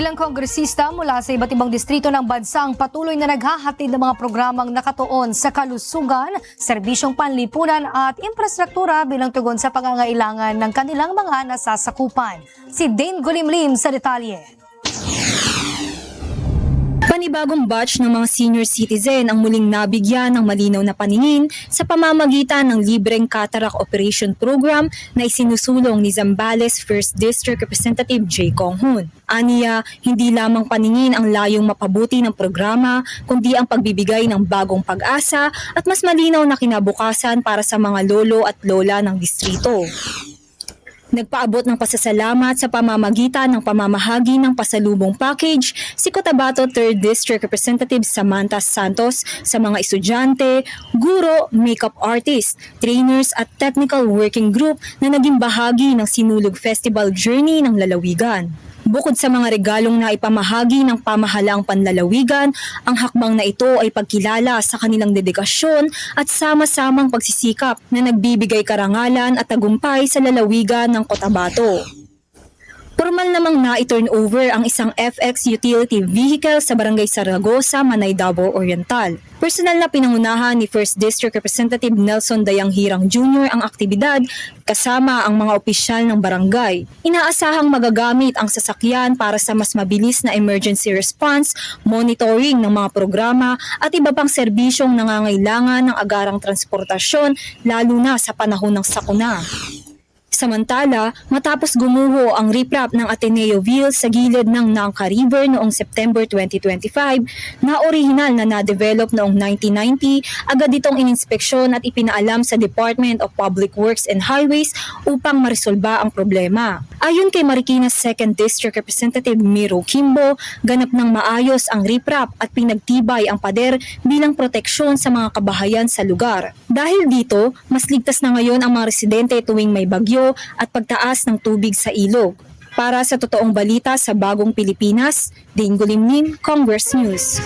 Ilang kongresista mula sa iba't ibang distrito ng bansa ang patuloy na naghahatid ng mga programang nakatuon sa kalusugan, serbisyong panlipunan at infrastruktura bilang tugon sa pangangailangan ng kanilang mga nasasakupan. Si Dane Gulimlim sa detalye. Panibagong batch ng mga senior citizen ang muling nabigyan ng malinaw na paningin sa pamamagitan ng libreng cataract operation program na isinusulong ni Zambales 1st District Representative J. Kong Hoon. Aniya, hindi lamang paningin ang layong mapabuti ng programa, kundi ang pagbibigay ng bagong pag-asa at mas malinaw na kinabukasan para sa mga lolo at lola ng distrito. Nagpaabot ng pasasalamat sa pamamagitan ng pamamahagi ng pasalubong package si Cotabato 3rd District Representative Samantha Santos sa mga estudyante, guro, makeup artist, trainers at technical working group na naging bahagi ng Sinulog Festival Journey ng Lalawigan. Bukod sa mga regalong na ipamahagi ng pamahalaang panlalawigan, ang hakbang na ito ay pagkilala sa kanilang dedikasyon at sama-samang pagsisikap na nagbibigay karangalan at tagumpay sa lalawigan ng Cotabato. Formal namang na-turn over ang isang FX utility vehicle sa Barangay Saragosa, Manay, Davao Oriental. Personal na pinangunahan ni 1st District Representative Nelson Dayanghirang Jr. ang aktibidad kasama ang mga opisyal ng barangay. Inaasahang magagamit ang sasakyan para sa mas mabilis na emergency response, monitoring ng mga programa at iba pang serbisyong nangangailangan ng agarang transportasyon lalo na sa panahon ng sakuna. Samantala, matapos gumuho ang riprap ng Ateneo Ville sa gilid ng Nangka River noong September 2025, na orihinal na na-develop noong 1990, agad itong ininspeksyon at ipinaalam sa Department of Public Works and Highways upang marisolba ang problema. Ayon kay Marikina 2nd District Representative Miro Kimbo, ganap ng maayos ang riprap at pinagtibay ang pader bilang proteksyon sa mga kabahayan sa lugar. Dahil dito, mas ligtas na ngayon ang mga residente tuwing may bagyo at pagtaas ng tubig sa ilog. Para sa totoong balita sa Bagong Pilipinas, Dane Gulimlim, Congress News.